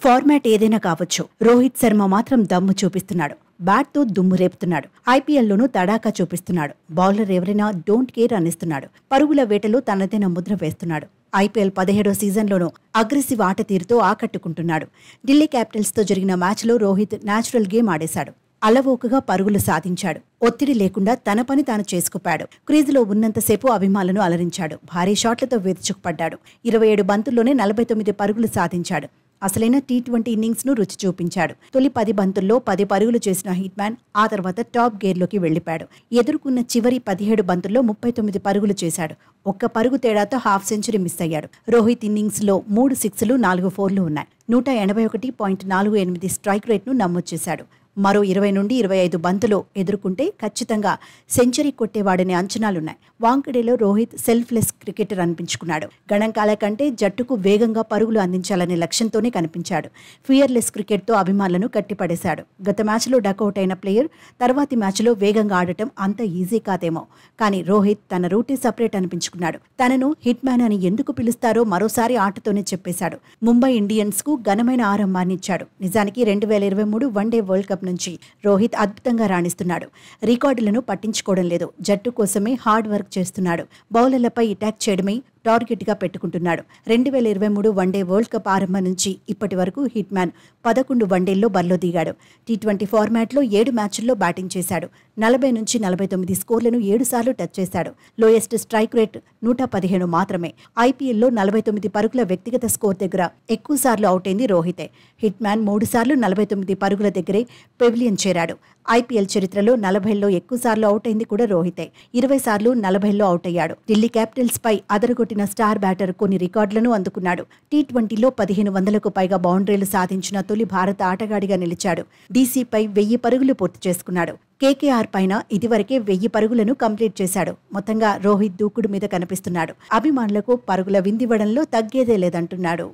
Format ఏదైనా కావచ్చు, రోహిత్ శర్మ మాత్రం దమ్ము చూపిస్తున్నాడు. బ్యాట్తో దుమ్ము రేపుతున్నాడు. ఐపీఎల్లోనూ తడాకా చూపిస్తున్నాడు. బౌలర్ ఎవరైనా డోంట్ కేర్ అనిస్తున్నాడు. పరుగుల వేటలో తనదైన ముద్ర వేస్తున్నాడు. ఐపీఎల్ 17వ సీజన్లోనూ అగ్రెసివ్ ఆట తీరుతో ఆకట్టుకుంటున్నాడు. ఢిల్లీ క్యాపిటల్స్తో జరిగిన మ్యాచ్లో రోహిత్ న్యాచురల్ గేమ్ ఆడేశాడు. అలవోకగా పరుగులు సాధించాడు. ఒత్తిడి లేకుండా తన పని తాను చేసుకుపాడు. క్రీజులో ఉన్నంతసేపు అభిమానులను అలరించాడు. భారీ షాట్లతో విరుచుకుపడ్డాడు. 27 బంతుల్లోనే 49 పరుగులు సాధించాడు. అసలైన టీ20 ఇన్నింగ్స్ ను రుచి చూపించాడు. తొలి 10 బంతుల్లో 10 పరుగులు చేసిన హిట్ మ్యాన్ ఆ తర్వాత టాప్ గేర్లోకి వెళ్లిపాడు. ఎదుర్కొన్న చివరి 17 బంతుల్లో 39 పరుగులు చేశాడు. ఒక్క పరుగు తేడాతో హాఫ్ సెంచరీ మిస్ అయ్యాడు. రోహిత్ ఇన్నింగ్స్ లో 3 సిక్స్లు 4 ఫోర్లు ఉన్నాయి. 181.48 స్ట్రైక్ రేట్ ను నమోదు చేశాడు. మరో 20 నుండి 25 బంతులు ఎదుర్కొంటే ఖచ్చితంగా సెంచరీ కొట్టేవాడనే అంచనాలున్నాయి. వాంకడేలో రోహిత్ సెల్ఫ్లెస్ క్రికెటర్ అనిపించుకున్నాడు. గణాంకాల కంటే జట్టుకు వేగంగా పరుగులు అందించాలనే లక్ష్యంతోనే కనిపించాడు. ఫియర్లెస్ క్రికెట్తో అభిమానులను కట్టిపడేశాడు. గత మ్యాచ్లో డకౌట్ అయిన ప్లేయర్ తర్వాతి మ్యాచ్లో వేగంగా ఆడటం అంత ఈజీ కాదేమో. కానీ రోహిత్ తన రూటే సపరేట్ అనిపించుకున్నాడు. తనను హిట్ మ్యాన్ అని ఎందుకు పిలుస్తారో మరోసారి ఆటతోనే చెప్పేశాడు. ముంబై ఇండియన్స్ కు ఘనమైన ఆరంభాన్నిచ్చాడు. నిజానికి 2023 వన్డే వరల్డ్ కప్ నుంచి రోహిత్ అద్భుతంగా రాణిస్తున్నాడు. రికార్డులను పట్టించుకోవడం లేదు. జట్టు కోసమే హార్డ్ వర్క్ చేస్తున్నాడు. బౌలర్లపై అటాక్ చేయడమే టార్గెట్ గా పెట్టుకుంటున్నాడు. 2023 వన్డే వరల్డ్ కప్ ఆరంభం నుంచి ఇప్పటి వరకు హిట్ మ్యాన్ 11 వన్డేల్లో బరిలో దిగాడు. టీ20 ఫార్మాట్లో 7 మ్యాచ్ల్లో బ్యాటింగ్ చేశాడు. 40 నుంచి 49 స్కోర్లను 7 సార్లు టచ్ చేశాడు. లోయెస్ట్ స్ట్రైక్ రేట్ 115 మాత్రమే. ఐపీఎల్లో 49 పరుగుల వ్యక్తిగత స్కోర్ దగ్గర ఎక్కువ సార్లు అవుట్ అయింది రోహితే. హిట్ మ్యాన్ 3 సార్లు 49 పరుగుల దగ్గరే పెవిలియన్ చేరాడు. ఐపీఎల్ చరిత్రలో 40లో ఎక్కువ సార్లు అవుట్ అయింది కూడా రోహితే. 20 సార్లు 40లో అవుట్ అయ్యాడు. ఢిల్లీ క్యాపిటల్స్ పై అదరగొట్టిన స్టార్ బ్యాటర్ కొన్ని రికార్డులను అందుకున్నాడు. టీ20లో 1500కు పైగా బౌండరీలు సాధించిన తొలి భారత ఆటగాడిగా నిలిచాడు. డీసీపై 1000 పరుగులు పూర్తి చేసుకున్నాడు. కేకేఆర్ పైన ఇదివరకే 1000 పరుగులను కంప్లీట్ చేశాడు. మొత్తంగా రోహిత్ దూకుడు మీద కనిపిస్తున్నాడు. అభిమానులకు పరుగుల విందివ్వడంలో తగ్గేదే లేదంటున్నాడు.